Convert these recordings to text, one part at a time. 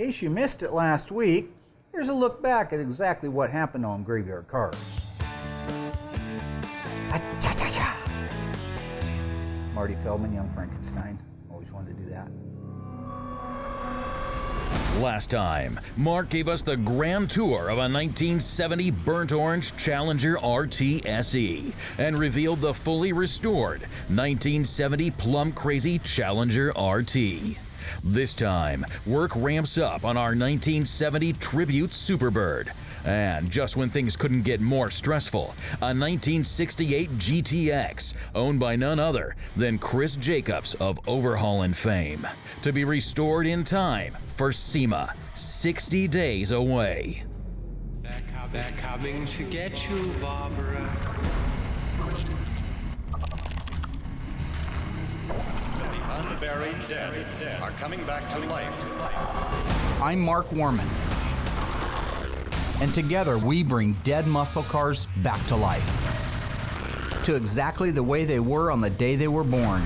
case you missed it last week, here's a look back at exactly what happened on Graveyard Carz. Marty Feldman, Young Frankenstein. Always wanted to do that. Last time, Mark gave us the grand tour of a 1970 burnt orange Challenger RT SE and revealed the fully restored 1970 plum crazy Challenger RT. This time, work ramps up on our 1970 Tribute Superbird. And just when things couldn't get more stressful, a 1968 GTX owned by none other than Chris Jacobs of Overhaulin' fame, to be restored in time for SEMA, 60 days away. They're coming to get you, Barbara. The unburied dead are coming back to life. I'm Mark Worman, and together we bring dead muscle cars back to life, to exactly the way they were on the day they were born.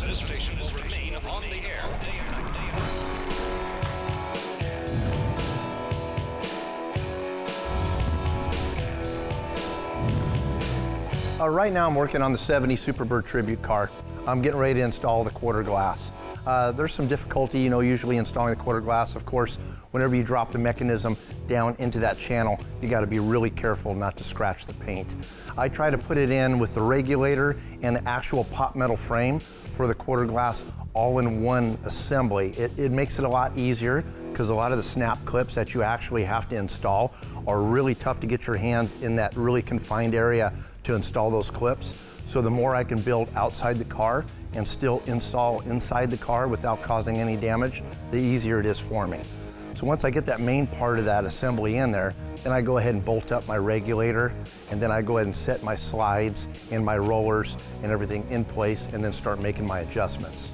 This station will remain on the air. Right now I'm working on the 70 Superbird Tribute car. I'm getting ready to install the quarter glass. There's some difficulty, usually installing the quarter glass. Of course, whenever you drop the mechanism down into that channel, you got to be really careful not to scratch the paint. I try to put it in with the regulator and the actual pot metal frame for the quarter glass all in one assembly. It makes it a lot easier because a lot of the snap clips that you actually have to install are really tough to get your hands in that really confined area to install those clips. So the more I can build outside the car and still install inside the car without causing any damage, the easier it is for me. So once I get that main part of that assembly in there, then I go ahead and bolt up my regulator, and then I go ahead and set my slides and my rollers and everything in place, and then start making my adjustments.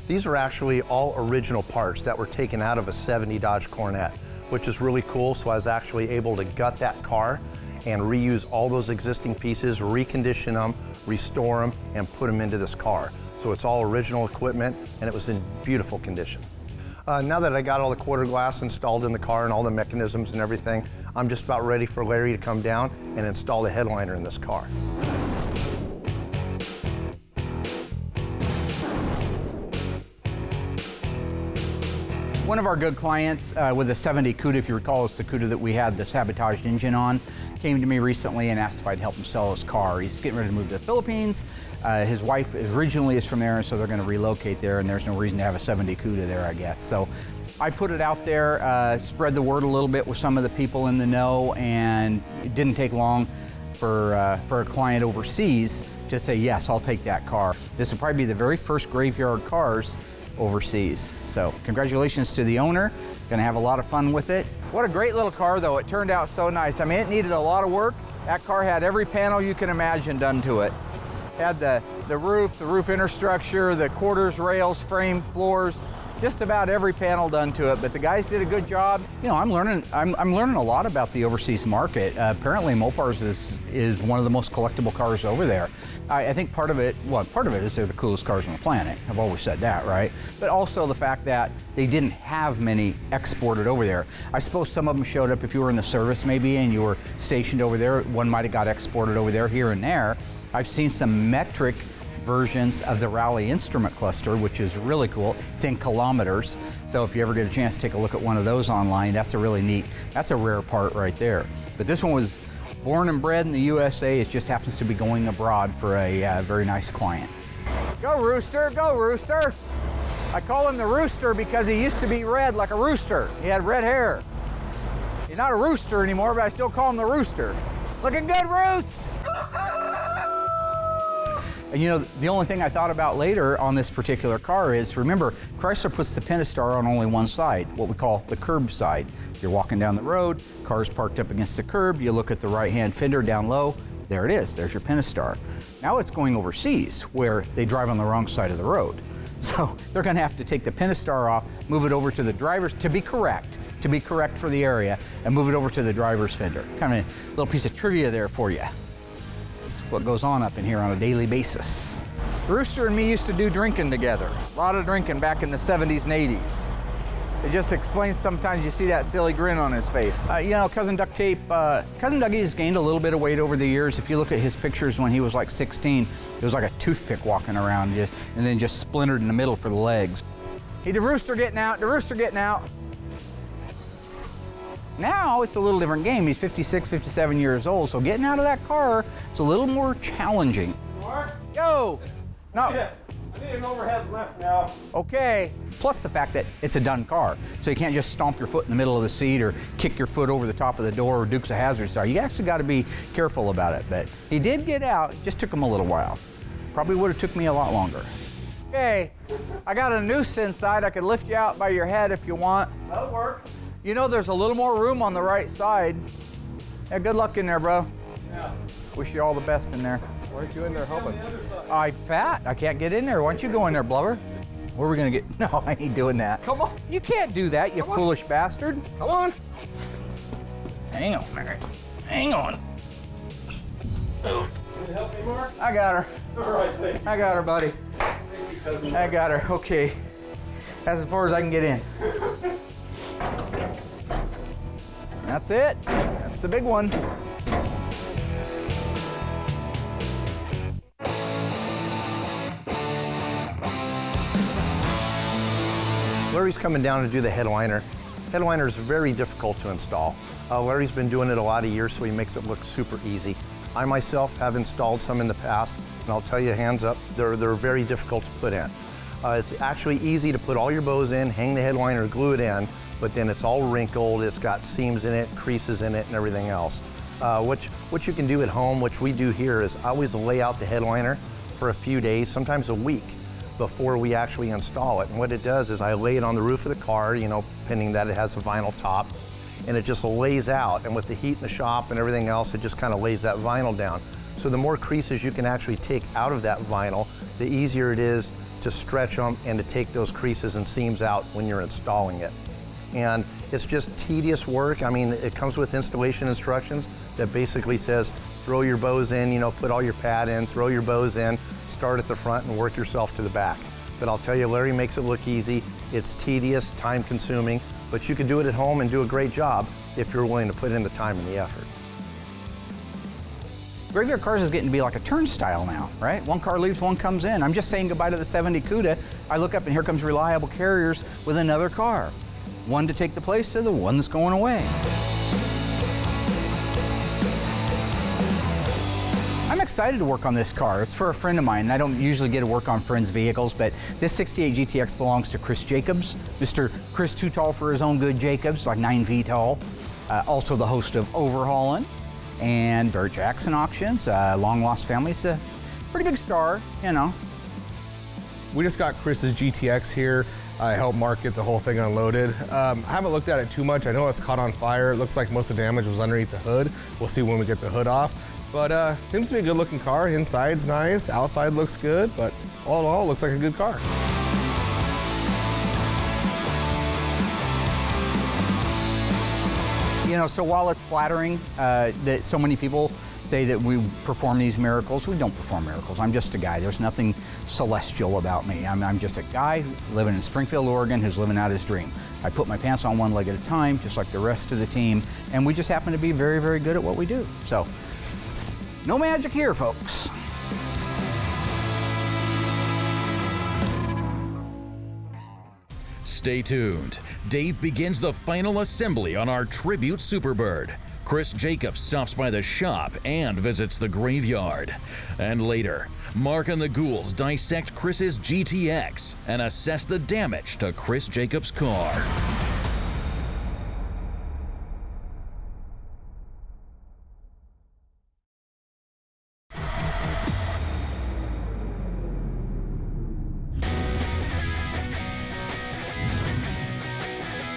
These are actually all original parts that were taken out of a 70 Dodge Cornet, which is really cool. So I was actually able to gut that car and reuse all those existing pieces, recondition them, restore them, and put them into this car. So it's all original equipment, and it was in beautiful condition. Now that I got all the quarter glass installed in the car and all the mechanisms and everything, I'm just about ready for Larry to come down and install the headliner in this car. One of our good clients with a 70 Cuda, if you recall, it's the Cuda that we had the sabotaged engine on, came to me recently and asked if I'd help him sell his car. He's getting ready to move to the Philippines. His wife originally is from there, and so they're going to relocate there, and there's no reason to have a 70 Cuda there, I guess. So I put it out there, spread the word a little bit with some of the people in the know, and it didn't take long for a client overseas to say, yes, I'll take that car. This will probably be the very first Graveyard Carz overseas. So congratulations to the owner. Gonna have a lot of fun with it. What a great little car though. It turned out so nice. I mean, it needed a lot of work. That car had every panel you can imagine done to it. Had the roof interstructure, the quarters, rails, frame, floors, just about every panel done to it. But the guys did a good job. I'm learning a lot about the overseas market. Apparently Mopar's is one of the most collectible cars over there. I think part of it is they're the coolest cars on the planet. I've always said that, right? But also the fact that they didn't have many exported over there. I suppose some of them showed up if you were in the service maybe and you were stationed over there. One might have got exported over there, here and there. I've seen some metric versions of the Rally instrument cluster, which is really cool. It's in kilometers. So if you ever get a chance to take a look at one of those online, that's a really neat, that's a rare part right there. But this one was born and bred in the USA. It just happens to be going abroad for a very nice client. Go Rooster, go Rooster. I call him the Rooster because he used to be red like a rooster. He had red hair. He's not a rooster anymore, but I still call him the Rooster. Looking good, Roost! And the only thing I thought about later on this particular car is, remember, Chrysler puts the Pentastar on only one side, what we call the curb side. You're walking down the road, car's parked up against the curb, you look at the right-hand fender down low, there it is, there's your Pentastar. Now it's going overseas, where they drive on the wrong side of the road. So they're gonna have to take the Pentastar off, move it over to the driver's, to be correct for the area, and move it over to the driver's fender. Kind of a little piece of trivia there for you. This is what goes on up in here on a daily basis. Rooster and me used to do drinking together. A lot of drinking back in the 70s and 80s. It just explains sometimes you see that silly grin on his face. You know, Cousin Duct Tape, Cousin Dougie has gained a little bit of weight over the years. If you look at his pictures when he was like 16, it was like a toothpick walking around you, and then just splintered in the middle for the legs. Hey, the Rooster getting out, the Rooster getting out. Now it's a little different game. He's 56, 57 years old, so getting out of that car is a little more challenging. Mark? Yo! No. Yeah, I need an overhead lift now. Okay. Plus the fact that it's a done car. So you can't just stomp your foot in the middle of the seat or kick your foot over the top of the door or Dukes of Hazzard style. You actually got to be careful about it. But he did get out. It just took him a little while. Probably would have took me a lot longer. Okay, I got a noose inside. I could lift you out by your head if you want. That'll work. You know there's a little more room on the right side. Yeah, good luck in there, bro. Yeah. Wish you all the best in there. Why aren't you in there helping? I'm fat. I can't get in there. Why don't you go in there, Blubber? Where are we gonna get? No, I ain't doing that. Come on. You can't do that, you foolish bastard. Come on. Hang on, Mary. Hang on. Can you help me, Mark? I got her. All right, thank you. I got her, buddy. Thank you, cousin. I got her. Okay. That's as far as I can get in. That's it. That's the big one. Larry's coming down to do the headliner. Headliner is very difficult to install. Larry's been doing it a lot of years, so he makes it look super easy. I myself have installed some in the past, and I'll tell you, hands up, they're very difficult to put in. It's actually easy to put all your bows in, hang the headliner, glue it in, but then it's all wrinkled, it's got seams in it, creases in it, and everything else. What you can do at home, which we do here, is I always lay out the headliner for a few days, sometimes a week, before we actually install it. And what it does is I lay it on the roof of the car, you know, pending that it has a vinyl top, and it just lays out. And with the heat in the shop and everything else, it just kind of lays that vinyl down. So the more creases you can actually take out of that vinyl, the easier it is to stretch them and to take those creases and seams out when you're installing it. And it's just tedious work. I mean, it comes with installation instructions that basically says, throw your bows in, you know, put all your pad in, throw your bows in, start at the front and work yourself to the back. But I'll tell you, Larry makes it look easy. It's tedious, time consuming, but you can do it at home and do a great job if you're willing to put in the time and the effort. Graveyard Carz is getting to be like a turnstile now, right? One car leaves, one comes in. I'm just saying goodbye to the 70 Cuda. I look up and here comes Reliable Carriers with another car. One to take the place of the one that's going away. I'm excited to work on this car. It's for a friend of mine. I don't usually get to work on friends' vehicles, but this 68 GTX belongs to Chris Jacobs. Mr. Chris Too Tall for his own good Jacobs, like 9 feet tall. Also the host of Overhauling and Barrett Jackson Auctions, long lost family. It's a pretty big star, you know. We just got Chris's GTX here. I helped Mark get the whole thing unloaded. I haven't looked at it too much. I know it's caught on fire. It looks like most of the damage was underneath the hood. We'll see when we get the hood off. But seems to be a good looking car. Inside's nice, outside looks good, but all in all, looks like a good car. You know, so while it's flattering that so many people say that we perform these miracles, we don't perform miracles. I'm just a guy. There's nothing celestial about me. I'm just a guy living in Springfield, Oregon, who's living out his dream. I put my pants on one leg at a time, just like the rest of the team, and we just happen to be very, very good at what we do. So, no magic here, folks. Stay tuned. Dave begins the final assembly on our tribute Superbird. Chris Jacobs stops by the shop and visits the graveyard. And later, Mark and the Ghouls dissect Chris's GTX and assess the damage to Chris Jacobs' car.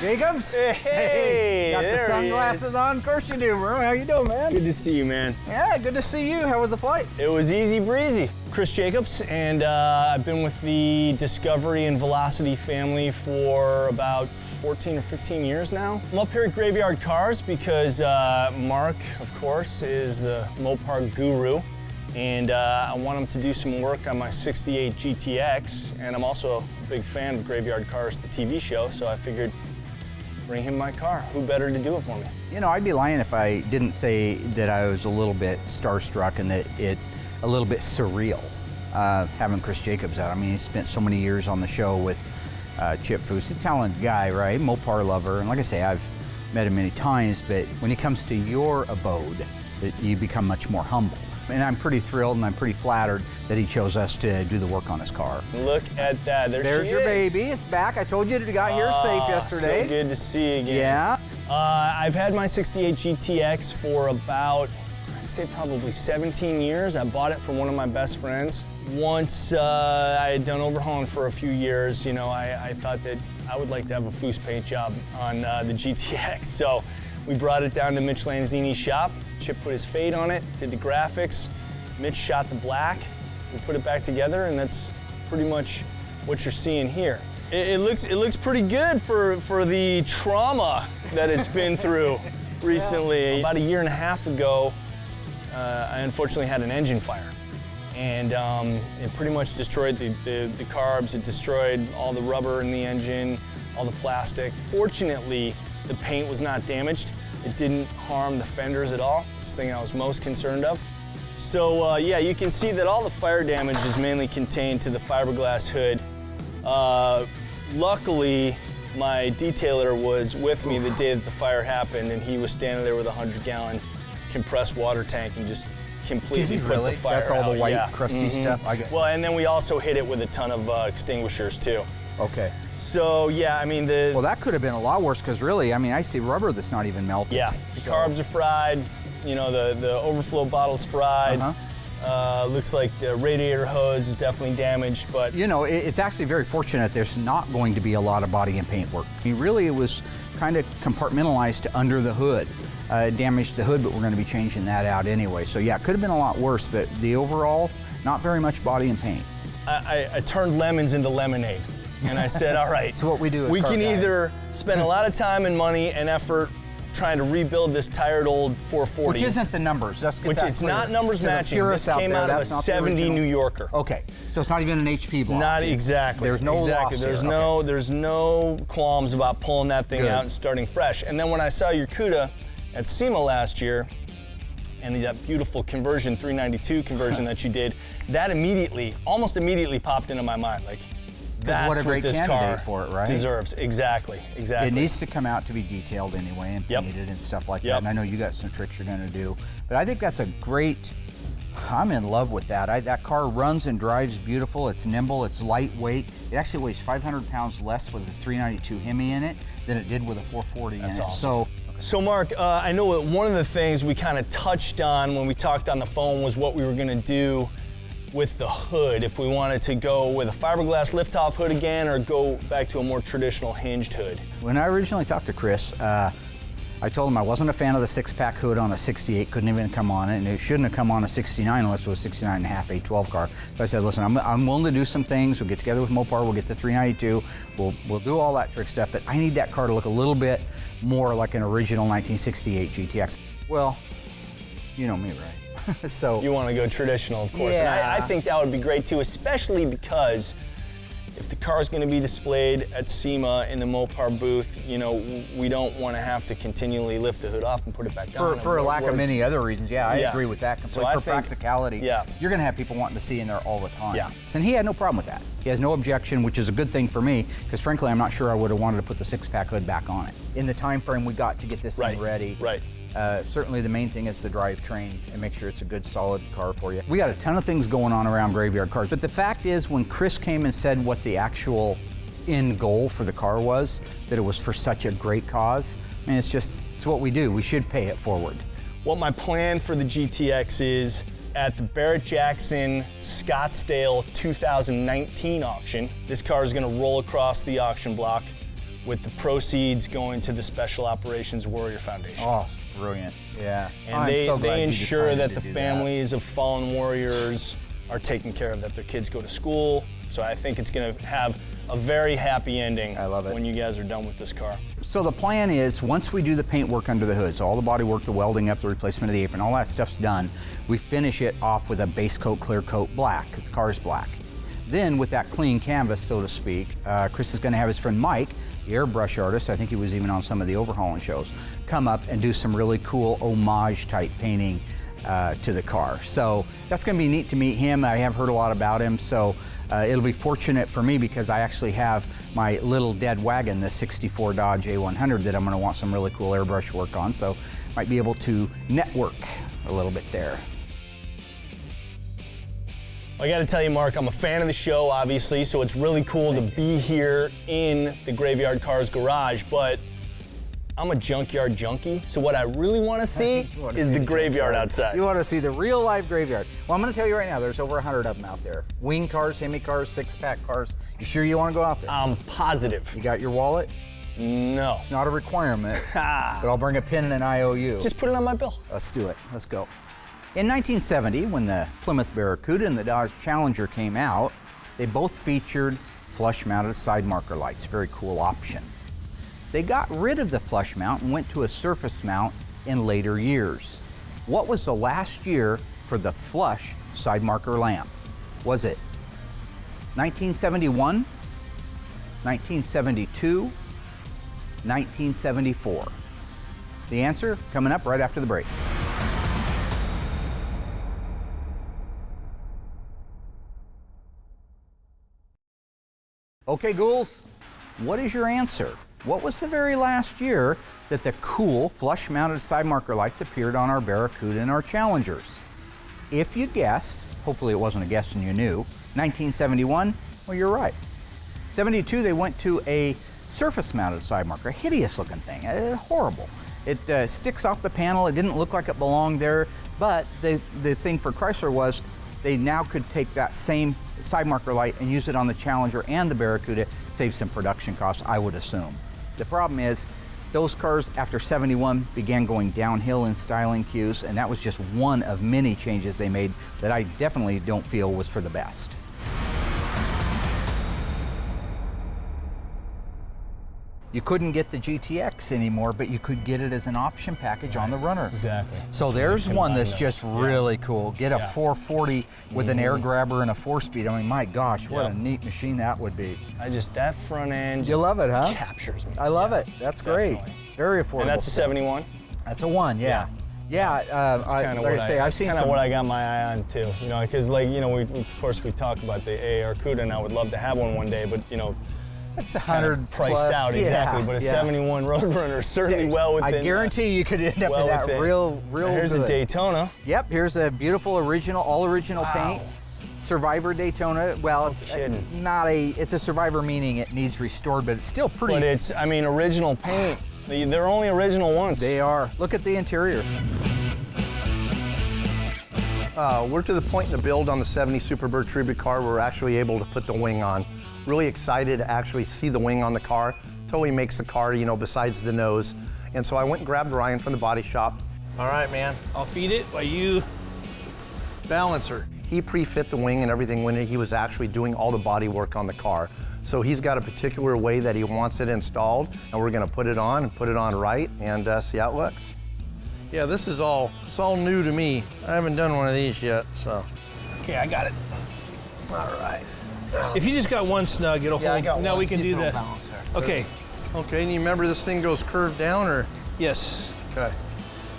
Jacobs? Hey, got the there he sunglasses is. on? Of course you do, bro. How you doing, man? Good to see you, man. Yeah, good to see you. How was the flight? It was easy breezy. Chris Jacobs, and I've been with the Discovery and Velocity family for about 14 or 15 years now. I'm up here at Graveyard Carz because Mark, of course, is the Mopar guru, and I want him to do some work on my 68 GTX, and I'm also a big fan of Graveyard Carz, the TV show, so I figured bring him my car. Who better to do it for me? You know, I'd be lying if I didn't say that I was a little bit starstruck and that a little bit surreal having Chris Jacobs out. I mean, he spent so many years on the show with Chip Foose, a talented guy, right? Mopar lover, and like I say, I've met him many times, but when it comes to your abode, you become much more humble. And I'm pretty thrilled and I'm pretty flattered that he chose us to do the work on his car. Look at that, There's she your is. baby, it's back. I told you it got here safe yesterday. So good to see you again. Yeah. I've had my 68 GTX for about, I'd say probably 17 years. I bought it from one of my best friends. Once I had done overhauling for a few years, you know, I thought that I would like to have a Foose paint job on the GTX. So we brought it down to Mitch Lanzini's shop. Chip put his fade on it, did the graphics. Mitch shot the black. We put it back together, and that's pretty much what you're seeing here. It looks pretty good for the trauma that it's been through recently. About a year and a half ago, I unfortunately had an engine fire, and it pretty much destroyed the carbs. It destroyed all the rubber in the engine, all the plastic. Fortunately, the paint was not damaged. It didn't harm the fenders at all. It's the thing I was most concerned of. So yeah, you can see that all the fire damage is mainly contained to the fiberglass hood. Luckily, my detailer was with me the day that the fire happened, and he was standing there with a 100-gallon compressed water tank and just completely put the fire out. That's all the white, crusty stuff? Well, and then we also hit it with a ton of extinguishers too. Okay. So yeah, I mean Well, that could have been a lot worse because really, I mean, I see rubber that's not even melted. Yeah, the carbs are fried. You know, the overflow bottle's fried. Looks like the radiator hose is definitely damaged, but... You know, it's actually very fortunate there's not going to be a lot of body and paint work. I mean, really, it was kind of compartmentalized to under the hood. It damaged the hood, but we're going to be changing that out anyway. So yeah, it could have been a lot worse, but the overall, not very much body and paint. I turned lemons into lemonade, and I said, all right. It's what we do as We car can guys. either spend a lot of time and money and effort trying to rebuild this tired old 440. Which isn't the numbers. Let's get Which that it's clear. not numbers To the matching. purists This out came there, out of a that's not the 70 original. New Yorker. Okay, so it's not even an HP block. Not exactly. There's no exactly. loss There's here. no Okay. there's no qualms about pulling that thing Good. out and starting fresh. And then when I saw your Cuda at SEMA last year, and that beautiful conversion, 392 conversion that you did, that immediately, almost immediately popped into my mind. Like, that's what a what great this candidate car for it, right? deserves. Exactly, exactly. It needs to come out to be detailed anyway and Yep. painted and stuff like Yep. that. And I know you got some tricks you're going to do, but I think that's a great. I'm in love with that. That car runs and drives beautiful. It's nimble. It's lightweight. It actually weighs 500 pounds less with a 392 Hemi in it than it did with a 440 in it. That's awesome. So So Mark, I know that one of the things we kind of touched on when we talked on the phone was what we were going to do with the hood, if we wanted to go with a fiberglass liftoff hood again or go back to a more traditional hinged hood. when I originally talked to Chris, I told him I wasn't a fan of the 6-pack hood on a 68, couldn't even come on it, and it shouldn't have come on a 69 unless it was a 69 and a half 812 car. So I said, listen, I'm willing to do some things. We'll get together with Mopar, we'll get the 392, we'll do all that trick stuff, but I need that car to look a little bit more like an original 1968 GTX. Well, you know me, right? So You want to go traditional, of course, Yeah. and I think that would be great too, especially because if the car is going to be displayed at SEMA in the Mopar booth, you know, we don't want to have to continually lift the hood off and put it back on. for a lack of Or many other reasons, yeah, I Yeah. agree with that So completely. I For think- practicality, yeah. you're going to have people wanting to see in there all the time. Yeah. And he had no problem with that. He has no objection, which is a good thing for me, because frankly, I'm not sure I would have wanted to put the 6-pack hood back on it. In the time frame we got to get this thing ready, Right. certainly the main thing is the drivetrain and make sure it's a good, solid car for you. We got a ton of things going on around Graveyard Carz, but the fact is, when Chris came and said what the actual end goal for the car was, that it was for such a great cause, I mean, it's what we do. We should pay it forward. What my plan for the GTX is, at the Barrett-Jackson Scottsdale 2019 auction, this car is going to roll across the auction block with the proceeds going to the Special Operations Warrior Foundation. Oh, brilliant. Yeah. And I'm they so glad you ensure decided that to the do families of fallen warriors are taken care of, that their kids go to school. So I think it's gonna have a very happy ending. I love it. When you guys are done with this car. So the plan is, once we do the paint work under the hood, so all the body work, the welding up, the replacement of the apron, all that stuff's done, we finish it off with a base coat, clear coat black, because the car's black. Then with that clean canvas, so to speak, Chris is gonna have his friend Mike, the airbrush artist, I think he was even on some of the overhauling shows, come up and do some really cool homage type painting to the car. So that's gonna be neat to meet him. I have heard a lot about him, so it'll be fortunate for me because I actually have my little dead wagon, the 64 Dodge A100, that I'm gonna want some really cool airbrush work on, so might be able to network a little bit there. I gotta tell you, Mark, I'm a fan of the show, obviously, so it's really cool to be here in the Graveyard Carz garage, but I'm a junkyard junkie, so what I really wanna see is the graveyard outside. You wanna see the real live graveyard. Well, I'm gonna tell you right now, there's over 100 of them out there. Wing cars, hemi cars, 6-pack cars. You sure you wanna go out there? I'm positive. You got your wallet? No. It's not a requirement, but I'll bring a pin and an IOU. Just put it on my bill. Let's do it, let's go. In 1970, when the Plymouth Barracuda and the Dodge Challenger came out, they both featured flush-mounted side marker lights, very cool option. They got rid of the flush mount and went to a surface mount in later years. What was the last year for the flush side marker lamp? Was it 1971, 1972, 1974? The answer coming up right after the break. Okay, ghouls, what is your answer? What was the very last year that the cool flush-mounted side marker lights appeared on our Barracuda and our Challengers? If you guessed, hopefully it wasn't a guess and you knew, 1971, well, you're right. 72, they went to a surface-mounted side marker, a hideous-looking thing, horrible. It sticks off the panel, it didn't look like it belonged there, but the thing for Chrysler was they now could take that same side marker light and use it on the Challenger and the Barracuda, save some production costs, I would assume. The problem is, those cars after 71 began going downhill in styling cues, and that was just one of many changes they made that I definitely don't feel was for the best. You couldn't get the GTX anymore, but you could get it as an option package on the Runner. Exactly. So there's one that's just really cool. Get a 440 with an air grabber and a 4-speed. I mean, my gosh, what a neat machine that would be. That front end just you love it, huh? captures me. I love it. That's great. Very affordable. And that's a 71? That's a 1, yeah. Yeah, That's kind of what I've seen what I got my eye on too. You know, because like, you know, of course we talk about the AR Cuda, and I would love to have one day, but you know, it's 100 priced out, exactly. But a 71 Roadrunner is certainly well within. I guarantity you could end up in that real Here's good. a Daytona. Yep, here's a beautiful original, all original paint. Survivor Daytona. Well, it's not it's a Survivor, meaning it needs restored, but it's still pretty. But it's, I mean, original paint. They're only original once. They are. Look at the interior. We're to the point in the build on the 70 Superbird Tribute car where we're actually able to put the wing on. Really excited to actually see the wing on the car. Totally makes the car, you know, besides the nose. And so I went and grabbed Ryan from the body shop. All right, man. I'll feed it while you balance her. He pre-fit the wing and everything when he was actually doing all the body work on the car. So he's got a particular way that he wants it installed, and we're gonna put it on and put it on right and see how it looks. Yeah, it's all new to me. I haven't done one of these yet, so. Okay, I got it. All right. If you just got one snug, it'll hold. Now we can do the. Okay. Okay, and you remember this thing goes curved down, or? Yes. Okay.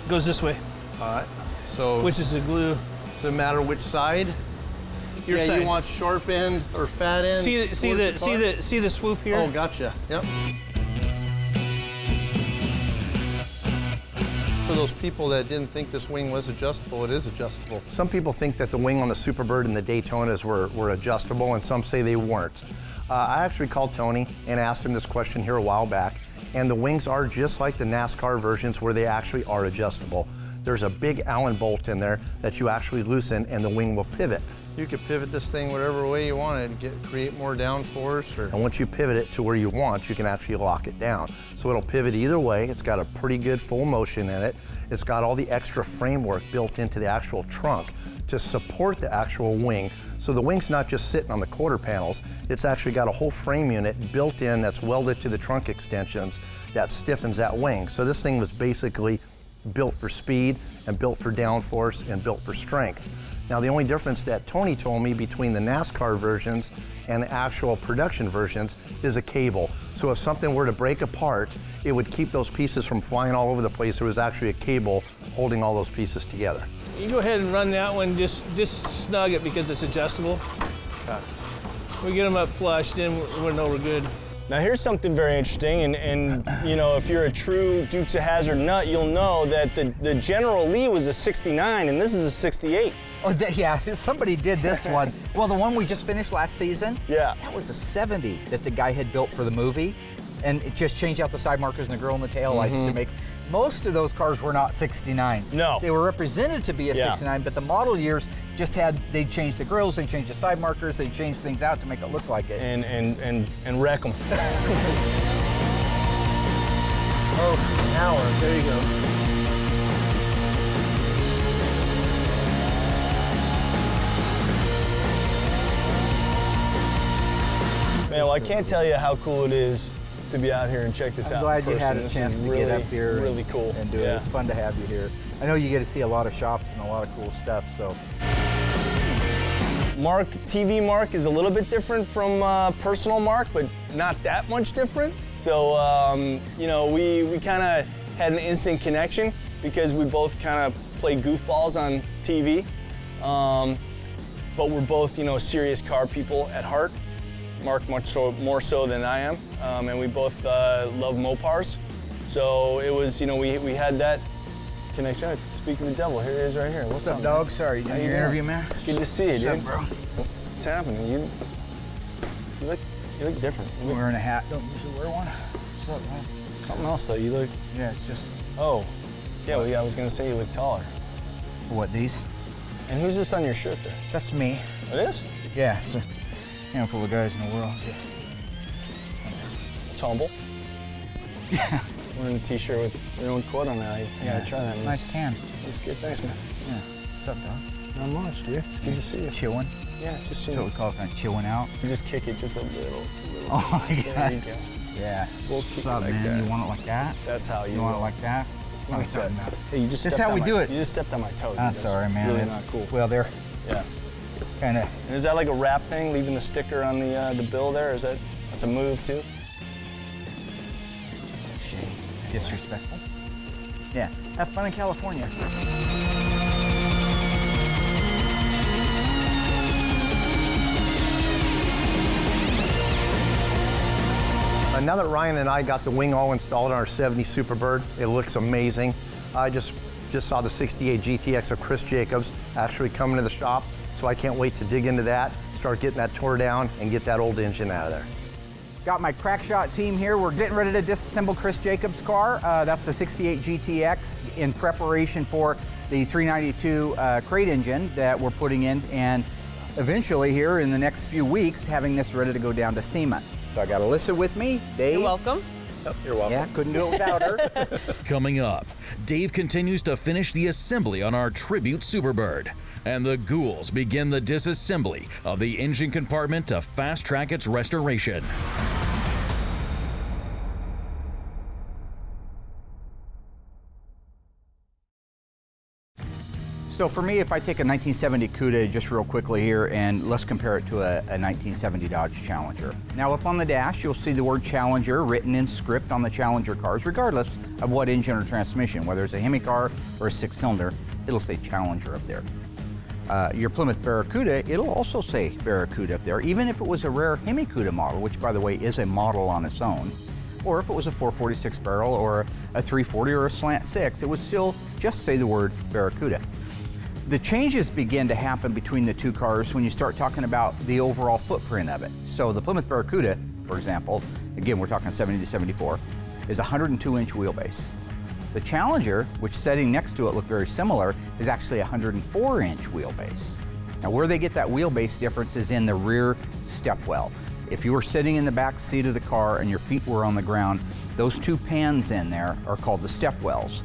Goes this way. All right. So. Which is the glue? Does it matter which side? Your side. You want sharp end or fat end? See the swoop here? Oh, gotcha. Yep. For those people that didn't think this wing was adjustable, it is adjustable. Some people think that the wing on the Superbird and the Daytonas were adjustable, and some say they weren't. I actually called Tony and asked him this question here a while back, and the wings are just like the NASCAR versions where they actually are adjustable. There's a big Allen bolt in there that you actually loosen and the wing will pivot. You could pivot this thing whatever way you want it, create more downforce. And once you pivot it to where you want, you can actually lock it down. So it'll pivot either way. It's got a pretty good full motion in it. It's got all the extra framework built into the actual trunk to support the actual wing. So the wing's not just sitting on the quarter panels, it's actually got a whole frame unit built in that's welded to the trunk extensions that stiffens that wing. So this thing was basically built for speed and built for downforce and built for strength. Now the only difference that Tony told me between the NASCAR versions and the actual production versions is a cable. So if something were to break apart, it would keep those pieces from flying all over the place. There was actually a cable holding all those pieces together. You go ahead and run that one, just snug it because it's adjustable. We get them up flush, then we'll know we're good. Now here's something very interesting, and you know, if you're a true Dukes of Hazzard nut, you'll know that the General Lee was a 69 and this is a 68. Oh, yeah, somebody did this one. Well, the one we just finished last season, yeah, that was a 70 that the guy had built for the movie, and it just changed out the side markers and the grill and the tail lights to make. Most of those cars were not 69s. No. They were represented to be a 69, but the model years just they changed the grills, they changed the side markers, they changed things out to make it look like it. And wreck them. Oh, an hour, there you go. Man, well, I can't tell you how cool it is to be out here and check this out. I'm glad in you had person. a chance to really, get up here really cool. and do it. It's fun to have you here. I know you get to see a lot of shops and a lot of cool stuff, so. TV Mark is a little bit different from personal Mark, but not that much different. So, you know, we kind of had an instant connection because we both kind of play goofballs on TV. But we're both, you know, serious car people at heart. Mark more so than I am, and we both love Mopars. So it was, you know, we had that connection. Speaking of the devil, here it is right here. What's up, dog? Sorry, you doing your interview, man? Good to see you, dude. What's up, bro? What's happening? You look different. I'm wearing a hat. Don't usually wear one. What's up, man? Something else though. You look. Yeah, it's just. Oh, yeah. Well, yeah. I was gonna say you look taller. What, these? And who's this on your shirt there? That's me. It is? Yeah. It's a handful of guys in the world. Yeah. It's humble. Yeah. Wearing a t-shirt with your own quote on it. I gotta try that, man. Nice tan. It's good. Thanks, man. Yeah. What's up, dog? Not much, dude. It's good to see you. Chilling. Yeah, just That's what we call it, kind of chilling out. You just kick it just a little. Oh my God. There you go. Yeah. We'll kick What's up, it like man? that. You want it like that? That's how you. You want it like that? Like that. Hey, you just. That's stepped how on we my- do it. You just stepped on my toe. I'm dude. sorry, man. Really It's not cool. Well, they're Yeah. kind of. And is that like a wrap thing, leaving the sticker on the bill there? Is that's a move too? Disrespectful. Yeah. Have fun in California. Now that Ryan and I got the wing all installed on our 70 Superbird, it looks amazing. I just saw the 68 GTX of Chris Jacobs actually coming to the shop, so I can't wait to dig into that, start getting that tore down, and get that old engine out of there. Got my Crackshot team here. We're getting ready to disassemble Chris Jacobs' car. That's the 68 GTX in preparation for the 392 crate engine that we're putting in, and eventually here in the next few weeks, having this ready to go down to SEMA. So I got Alyssa with me. Dave. You're welcome. Oh, you're welcome. Yeah, couldn't do it without her. Coming up, Dave continues to finish the assembly on our Tribute Superbird, and the ghouls begin the disassembly of the engine compartment to fast-track its restoration. So for me, if I take a 1970 Cuda just real quickly here, and let's compare it to a 1970 Dodge Challenger. Now up on the dash, you'll see the word Challenger written in script on the Challenger cars, regardless of what engine or transmission, whether it's a Hemi car or a 6-cylinder, it'll say Challenger up there. Your Plymouth Barracuda, it'll also say Barracuda up there, even if it was a rare Hemi Cuda model, which by the way is a model on its own, or if it was a 446 barrel or a 340 or a slant 6, it would still just say the word Barracuda. The changes begin to happen between the two cars when you start talking about the overall footprint of it. So the Plymouth Barracuda, for example, again, we're talking 70 to 74, is a 102-inch wheelbase. The Challenger, which setting next to it look very similar, is actually a 104-inch wheelbase. Now where they get that wheelbase difference is in the rear stepwell. If you were sitting in the back seat of the car and your feet were on the ground, those two pans in there are called the stepwells.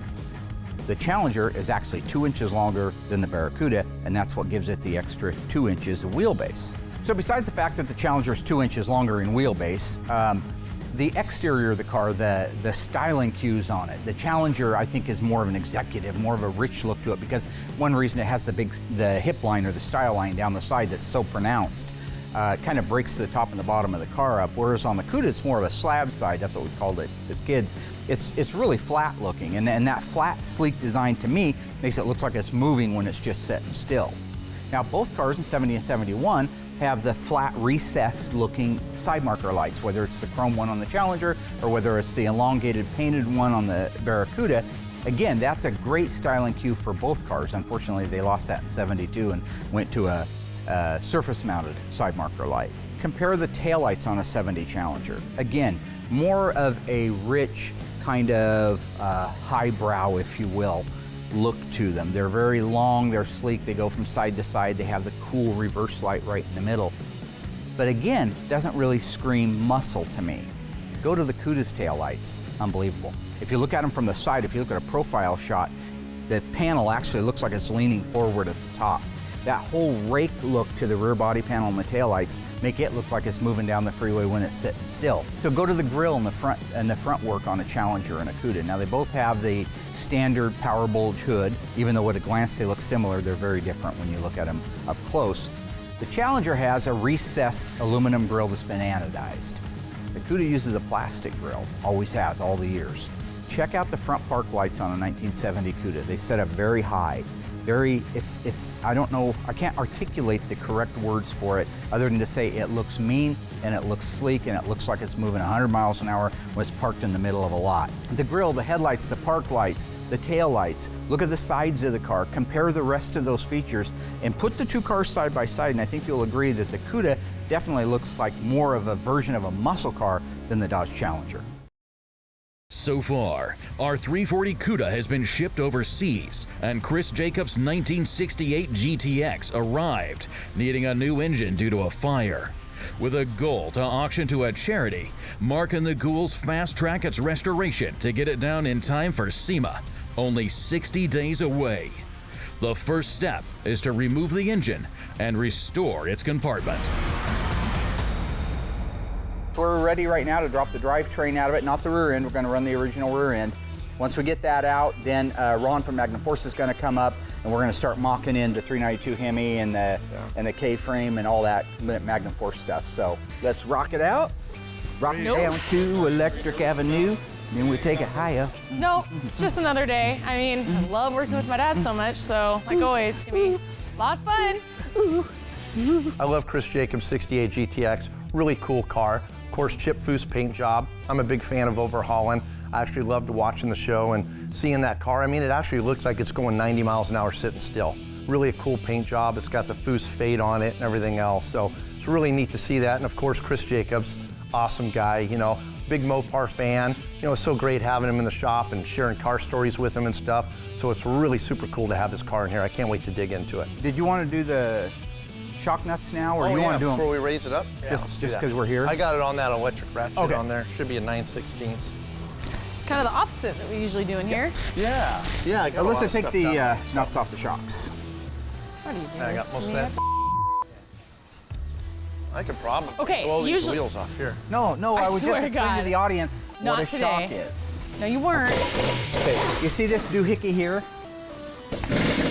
The Challenger is actually 2 inches longer than the Barracuda, and that's what gives it the extra 2 inches of wheelbase. So besides the fact that the Challenger is 2 inches longer in wheelbase, the exterior of the car, the styling cues on it, the Challenger I think is more of an executive, more of a rich look to it, because one reason it has the hip line or the style line down the side that's so pronounced. It kind of breaks the top and the bottom of the car up, whereas on the Cuda it's more of a slab side. That's what we called it as kids. It's really flat looking, and that flat, sleek design to me makes it look like it's moving when it's just sitting still. Now both cars in 70 and 71 have the flat, recessed looking side marker lights, whether it's the chrome one on the Challenger or whether it's the elongated painted one on the Barracuda. Again, that's a great styling cue for both cars. Unfortunately, they lost that in 72 and went to a surface-mounted side marker light. Compare the taillights on a 70 Challenger. Again, more of a rich kind of highbrow, if you will, look to them. They're very long, they're sleek, they go from side to side, they have the cool reverse light right in the middle. But again, doesn't really scream muscle to me. Go to the Cuda's taillights, unbelievable. If you look at them from the side, if you look at a profile shot, the panel actually looks like it's leaning forward at the top. That whole rake look to the rear body panel and the taillights make it look like it's moving down the freeway when it's sitting still. So go to the grille and the front work on a Challenger and a Cuda. Now they both have the standard power bulge hood. Even though at a glance they look similar, they're very different when you look at them up close. The Challenger has a recessed aluminum grille that's been anodized. The Cuda uses a plastic grille, always has, all the years. Check out the front park lights on a 1970 Cuda. They set up very high. I don't know, I can't articulate the correct words for it other than to say it looks mean and it looks sleek and it looks like it's moving 100 miles an hour when it's parked in the middle of a lot. The grille, the headlights, the park lights, the tail lights, look at the sides of the car, compare the rest of those features and put the two cars side by side, and I think you'll agree that the Cuda definitely looks like more of a version of a muscle car than the Dodge Challenger. So far, our 340 Cuda has been shipped overseas, and Chris Jacobs' 1968 GTX arrived, needing a new engine due to a fire. With a goal to auction to a charity, Mark and the Ghouls fast-track its restoration to get it down in time for SEMA, only 60 days away. The first step is to remove the engine and restore its compartment. We're ready right now to drop the drivetrain out of it, not the rear end. We're going to run the original rear end. Once we get that out, then Ron from Magnum Force is going to come up, and we're going to start mocking in the 392 Hemi and the K-frame and all that Magnum Force stuff. So let's rock it out. Rock it down to Electric Avenue, then we'll take it higher. No, it's just another day. I mean, I love working with my dad so much, so like always, it's going to be a lot of fun. I love Chris Jacobs' 68 GTX, really cool car. Of course, chip Foose paint job. I'm a big fan of overhauling. I actually loved watching the show and seeing that car. I mean, it actually looks like it's going 90 miles an hour sitting still. Really a cool paint job. It's got the Foose fade on it and everything else. So it's really neat to see that. And of course, Chris Jacobs, awesome guy, you know, big Mopar fan. You know, it's so great having him in the shop and sharing car stories with him and stuff. So it's really super cool to have his car in here. I can't wait to dig into it. Did you want to do the shock nuts now, or you want to do them before we raise it up? Yeah, just because we're here? I got it on that electric ratchet on there. Should be a 9/16. It's kind of the opposite that we usually do in here. Yeah. Yeah, I got Alyssa, take the nuts off the shocks. What are you doing? I got most of that. I could probably blow these wheels off here. No, I was swear just to explaining God. to the audience Not what a today. shock is. No, you weren't. Okay, you see this doohickey here?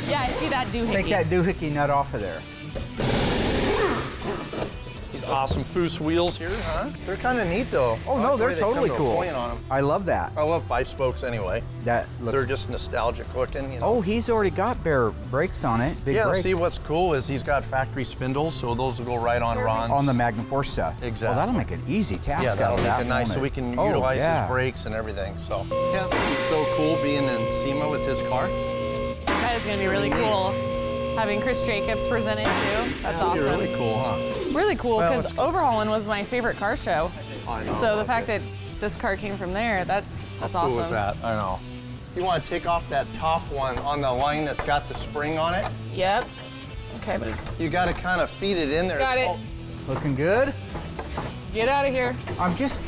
Yeah, I see that doohickey. Take that doohickey nut off of there. These awesome Foose wheels here, huh? They're kind of neat though. Oh no, they're totally cool. On them. I love that. I love 5 spokes anyway. That looks. They're just nostalgic looking. You know? Oh, he's already got bare brakes on it. Big brakes. See what's cool is he's got factory spindles, so those will go right on Ron's. On the Magnum Force stuff. Exactly. Well, that'll make an easy task Yeah, out that'll of that. make it nice so we can utilize his brakes and everything. So yeah, it's gonna be so cool being in SEMA with his car. That is going to be really cool. Having Chris Jacobs present it too. That's awesome. Really cool, huh? Really cool, Well, because overhauling was my favorite car show. I know. So the fact that this car came from there, that's awesome. How cool is that? I know. You want to take off that top one on the line that's got the spring on it? Yep. Okay, but You got to kind of feed it in there. got it. Looking good. Get out of here. I'm just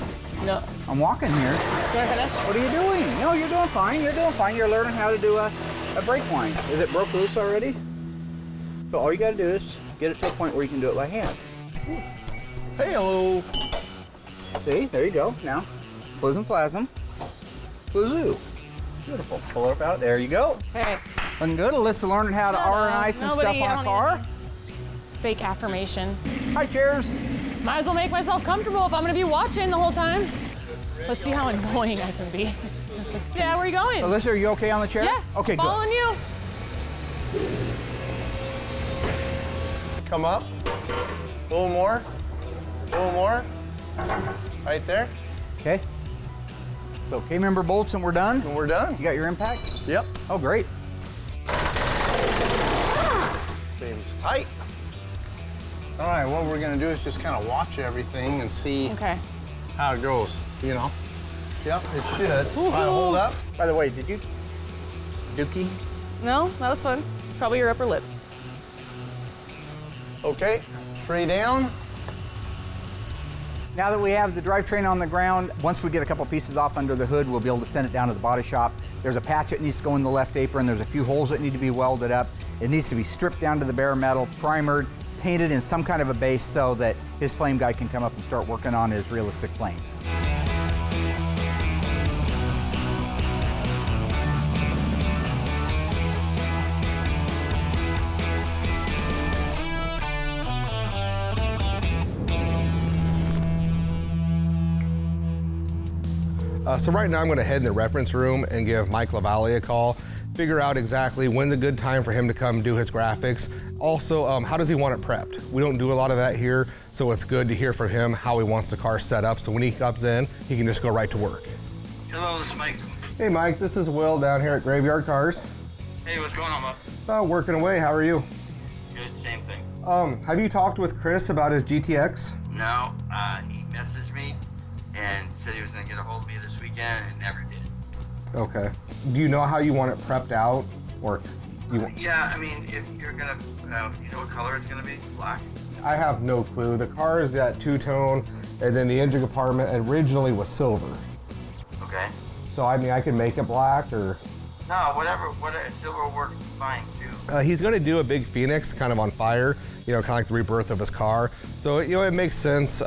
No. I'm walking here. You want to finish? What are you doing? No, you're doing fine. You're doing fine. You're learning how to do a brake wind. Is it broke loose already? So all you got to do is get it to a point where you can do it by hand. Hey-o. See, there you go. Now, flism plasm, flizoo. Beautiful. Pull it up out. There you go. Okay. Looking good. Alyssa learning how to R&I some stuff on a car. Fake affirmation. Hi, cheers. Might as well make myself comfortable if I'm gonna be watching the whole time. Let's see how annoying I can be. Yeah, where are you going? Alyssa, are you okay on the chair? Yeah. Okay, following you. Come up. A little more. A little more. Right there. Okay. So K-member bolts and we're done? And we're done. You got your impact? Yep. Oh, great. Seems tight. All right, what we're gonna do is just kind of watch everything and see how it goes, you know? Yep, it should. All right, hold up. By the way, did you dookie? No, that was fun. It's probably your upper lip. Okay, straight down. Now that we have the drivetrain on the ground, once we get a couple pieces off under the hood, we'll be able to send it down to the body shop. There's a patch that needs to go in the left apron. There's a few holes that need to be welded up. It needs to be stripped down to the bare metal, primered, painted in some kind of a base so that his flame guy can come up and start working on his realistic flames. So right now I'm going to head in the reference room and give Mike LaValle a call, figure out exactly when the good time for him to come do his graphics. Also, how does he want it prepped? We don't do a lot of that here, so it's good to hear from him how he wants the car set up, so when he comes in, he can just go right to work. Hello, this is Mike. Hey Mike, this is Will down here at Graveyard Cars. Hey, what's going on, Muff? Working away, how are you? Good, same thing. Have you talked with Chris about his GTX? No, he messaged me and said he was going to get a hold of me this weekend and never did. Okay. Do you know how you want it prepped out, or you want? Yeah, I mean, if you're going to, you know what color it's going to be? Black? I have no clue. The car is at two-tone, and then the engine compartment originally was silver. Okay. So I mean, I can make it black, or? No, whatever silver works fine too. He's going to do a big Phoenix, kind of on fire, you know, kind of like the rebirth of his car. So, you know, it makes sense.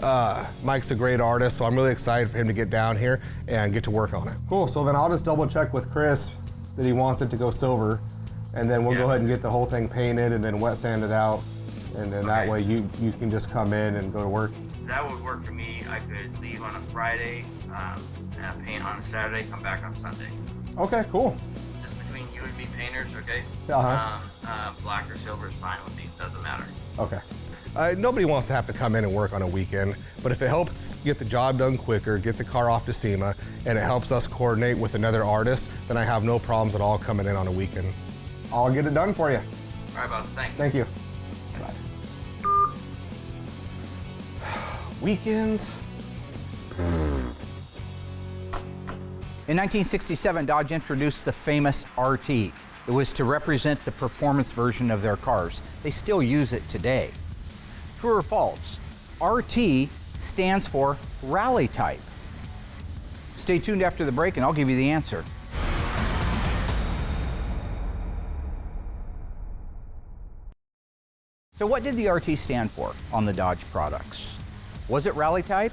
Mike's a great artist, so I'm really excited for him to get down here and get to work on it. Cool, so then I'll just double check with Chris that he wants it to go silver, and then we'll go ahead and get the whole thing painted and then wet sand it out, and then that way you can just come in and go to work. That would work for me. I could leave on a Friday, paint on a Saturday, come back on Sunday. Okay, cool. Just between you and me painters, okay? Black or silver is fine with me, doesn't matter. Okay. Nobody wants to have to come in and work on a weekend, but if it helps get the job done quicker, get the car off to SEMA, and it helps us coordinate with another artist, then I have no problems at all coming in on a weekend. I'll get it done for you. All right, boss, thanks. Thank you. Bye. Weekends. In 1967, Dodge introduced the famous RT. It was to represent the performance version of their cars. They still use it today. True or false? RT stands for rally type. Stay tuned after the break and I'll give you the answer. So what did the RT stand for on the Dodge products? Was it rally type?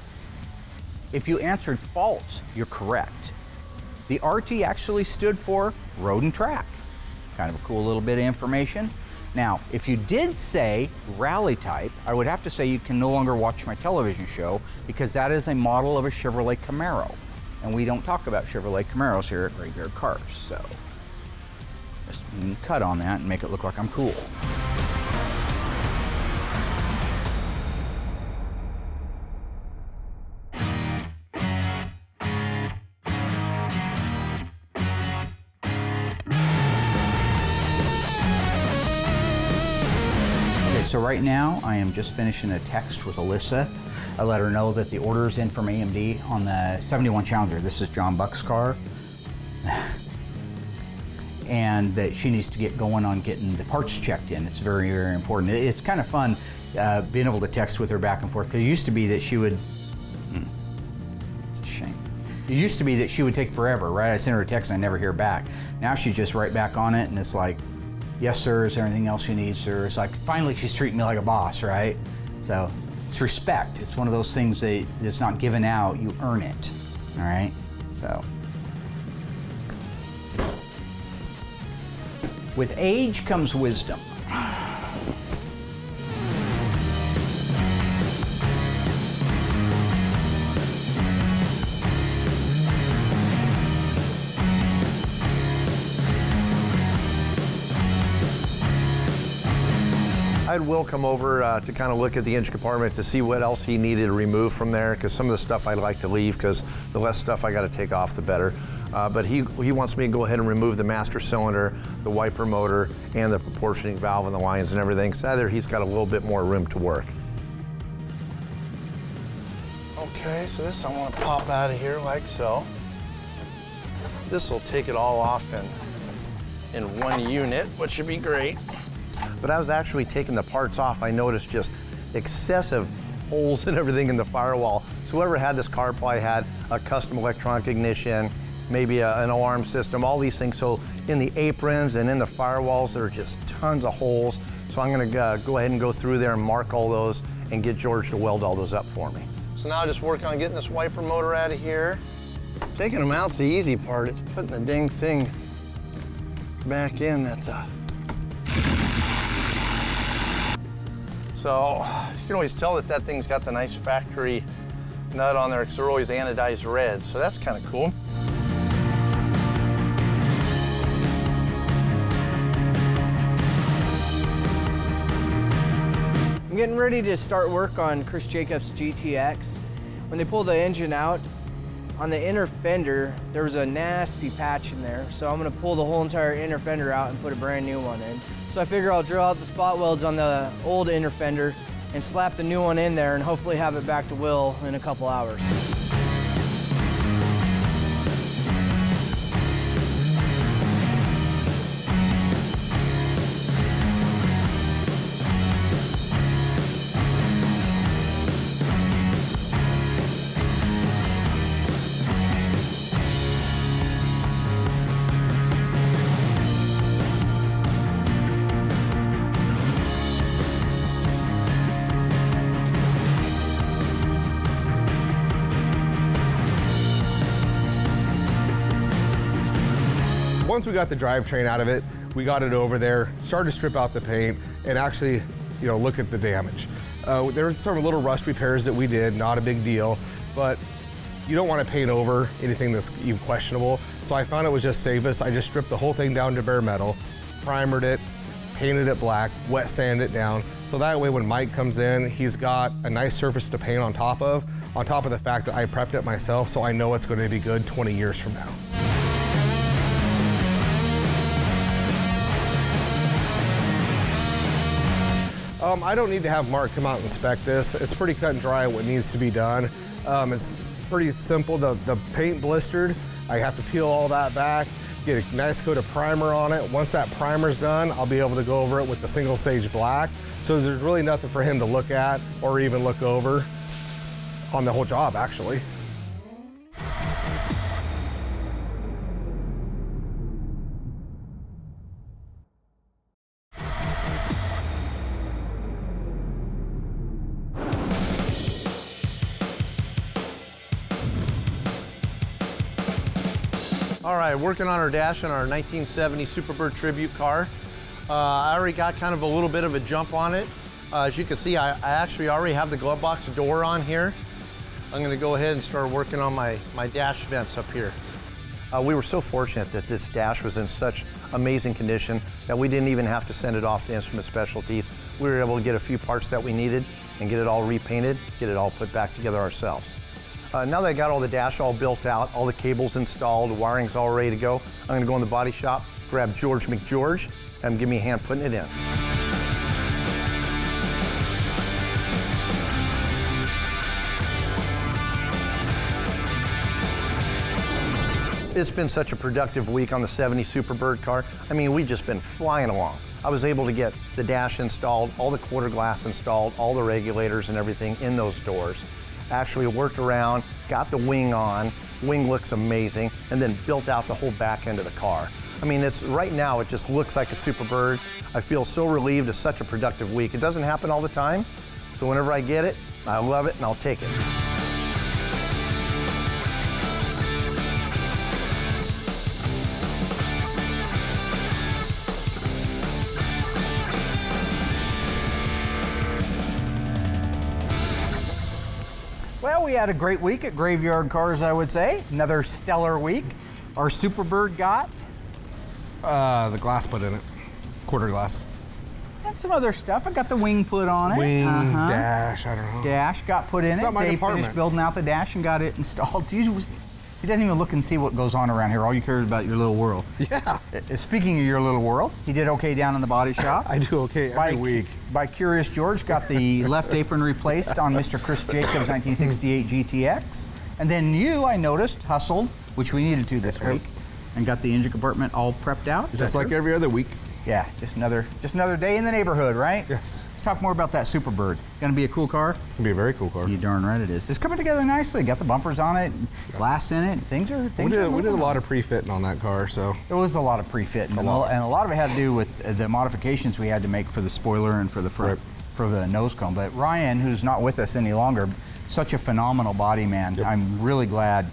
If you answered false, you're correct. The RT actually stood for road and track. Kind of a cool little bit of information. Now, if you did say rally type, I would have to say you can no longer watch my television show because that is a model of a Chevrolet Camaro. And we don't talk about Chevrolet Camaros here at Graveyard Cars, so just cut on that and make it look like I'm cool. So right now, I am just finishing a text with Alyssa. I let her know that the order is in from AMD on the 71 Challenger. This is John Buck's car. And that she needs to get going on getting the parts checked in. It's very, very important. It's kind of fun being able to text with her back and forth, because it used to be that she would, it's a shame. It used to be that she would take forever, right? I sent her a text and I never hear back. Now she's just right back on it and it's like, yes, sir, is there anything else you need, sir? It's like, finally she's treating me like a boss, right? So it's respect. It's one of those things that it's not given out, you earn it, all right? So. With age comes wisdom. I had Will come over to kind of look at the engine compartment to see what else he needed to remove from there, because some of the stuff I'd like to leave, because the less stuff I got to take off, the better. But he wants me to go ahead and remove the master cylinder, the wiper motor, and the proportioning valve and the lines and everything. So there he's got a little bit more room to work. Okay, so this I want to pop out of here like so. This will take it all off in one unit, which should be great. But I was actually taking the parts off, I noticed just excessive holes and everything in the firewall. So whoever had this car probably had a custom electronic ignition, maybe an alarm system, all these things. So in the aprons and in the firewalls, there are just tons of holes. So I'm gonna go ahead and go through there and mark all those and get George to weld all those up for me. So now I just work on getting this wiper motor out of here. Taking them out's the easy part. It's putting the dang thing back in. So you can always tell that thing's got the nice factory nut on there because they're always anodized red. So that's kind of cool. I'm getting ready to start work on Jacobs GTX. When they pulled the engine out, on the inner fender, there was a nasty patch in there. So I'm gonna pull the whole entire inner fender out and put a brand new one in. So I figure I'll drill out the spot welds on the old inner fender and slap the new one in there and hopefully have it back to Will in a couple hours. Once we got the drivetrain out of it, we got it over there, started to strip out the paint, and actually, look at the damage. There were some little rust repairs that we did, not a big deal, but you don't want to paint over anything that's even questionable. So I found it was just safest. I just stripped the whole thing down to bare metal, primered it, painted it black, wet sanded it down. So that way when Mike comes in, he's got a nice surface to paint on top of the fact that I prepped it myself, so I know it's going to be good 20 years from now. I don't need to have Mark come out and inspect this. It's pretty cut and dry what needs to be done. It's pretty simple. The paint blistered. I have to peel all that back, get a nice coat of primer on it. Once that primer's done, I'll be able to go over it with the single stage black. So there's really nothing for him to look at or even look over on the whole job, actually. All right, working on our dash on our 1970 Superbird tribute car. I already got kind of a little bit of a jump on it. As you can see, I actually already have the glove box door on here. I'm gonna go ahead and start working on my dash vents up here. We were so fortunate that this dash was in such amazing condition that we didn't even have to send it off to Instrument Specialties. We were able to get a few parts that we needed and get it all repainted, get it all put back together ourselves. Now that I got all the dash all built out, all the cables installed, the wiring's all ready to go, I'm gonna go in the body shop, grab George McGeorge, and give me a hand putting it in. It's been such a productive week on the 70 Superbird car. I mean, we've just been flying along. I was able to get the dash installed, all the quarter glass installed, all the regulators and everything in those doors. Actually worked around, got the wing on, Wing looks amazing, and then built out the whole back end of the car. I mean, right now it just looks like a Superbird. I feel so relieved. It's such a productive week. It doesn't happen all the time, so whenever I get it, I love it and I'll take it. Well, we had a great week at Graveyard Carz, I would say. Another stellar week. Our Superbird got The glass put in it, quarter glass. and some other stuff. I got the wing put on it. Wing, dash, I don't know. Dash got put in It's it. not my Dave department. finished building out the dash and got it installed. He doesn't even look and see what goes on around here. All you care is about your little world. Yeah. Speaking of your little world, he did okay down in the body shop. I do okay every week. By Curious George, got the left apron replaced on Mr. Chris Jacobs 1968 GTX. And then you, I noticed, hustled, which we needed to this week, and got the engine compartment all prepped out. Just like every other week. Yeah, just another day in the neighborhood, right? Yes. Let's talk more about that Superbird. Gonna be a cool car? It'll be a very cool car. You darn right it is. It's coming together nicely. Got the bumpers on it, glass in it. Things are. We did a lot of pre-fitting on that car, so. There was a lot of pre-fitting, and a lot of it had to do with the modifications we had to make for the spoiler and for the front, for the nose cone. But Ryan, who's not with us any longer, such a phenomenal body man. Yep. I'm really glad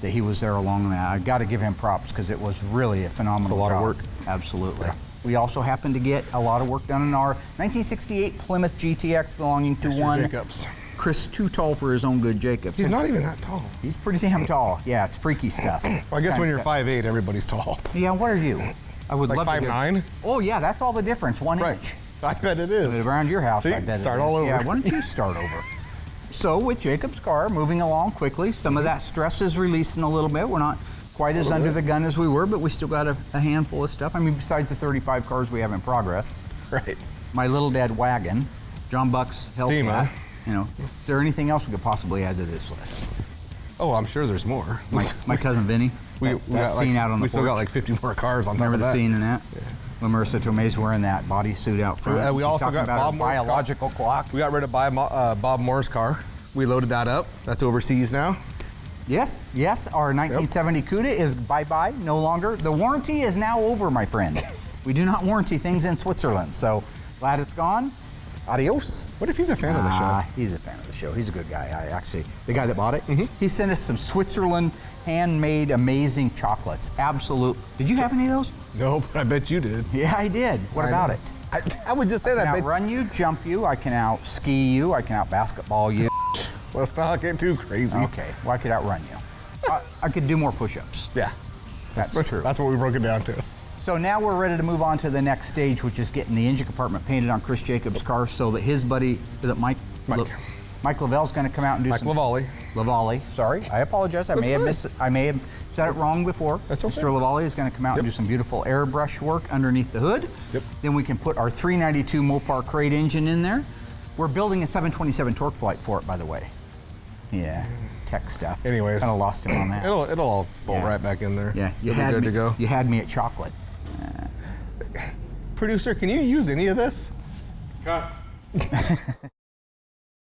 that he was there along that. I got to give him props because it was really a phenomenal It's a lot job. of work. Absolutely. Yeah. We also happened to get a lot of work done in our 1968 Plymouth GTX belonging to one Jacobs. Chris, too tall for his own good Jacobs. He's not even that tall. He's pretty damn tall. Yeah, it's freaky stuff. Well, I guess when you're 5'8", everybody's tall. Yeah, what are you? I would like love 5'9". Oh yeah, that's all the difference. 1 inch. I bet it is. Around your house, See? I bet Start it is. all over. Yeah, why don't you start over? So with Jacob's car moving along quickly, some of that stress is releasing a little bit. We're not quite as under the gun as we were, but we still got a handful of stuff. I mean, besides the 35 cars we have in progress. Right. My little dad wagon, John Buck's Hellcat. You know, is there anything else we could possibly add to this list? Oh, I'm sure there's more. My cousin Vinny. We that scene out on the We still porch. got like 50 more cars on top Remember of the that. scene in that? Yeah. When Marissa Tomei's wearing that bodysuit out front. We also got about Bob a Moore's biological clock. We got rid of Bob Moore's car. We loaded that up. That's overseas now. Yes, our 1970 Cuda is bye-bye, no longer. The warranty is now over, my friend. We do not warranty things in Switzerland, so glad it's gone. Adios. What if he's a fan of the show? He's a fan of the show. He's a good guy. The guy that bought it, he sent us some Switzerland handmade amazing chocolates. Absolute. Did you have any of those? No, but I bet you did. Yeah, I did. What about it? I would just say that. I can outrun you, jump you, I can out ski you, I can out basketball you. Let's not get too crazy. Okay, well, I could outrun you. I could do more push-ups. Yeah. That's true. That's what we broke it down to. So now we're ready to move on to the next stage, which is getting the engine compartment painted on Chris Jacobs' car so that his buddy, is it Mike? Mike Lavelle's going to come out and do some... Lavalle, sorry. I apologize. I may have said it wrong before. That's okay. Mr. Lavalle is going to come out and do some beautiful airbrush work underneath the hood. Yep. Then we can put our 392 Mopar crate engine in there. We're building a 727 torque flight for it, by the way. Yeah, tech stuff. Anyways. Kind of lost him on that. It'll all bolt right back in there. Yeah, It'll be good to go. You had me at chocolate. Producer, can you use any of this? Cut.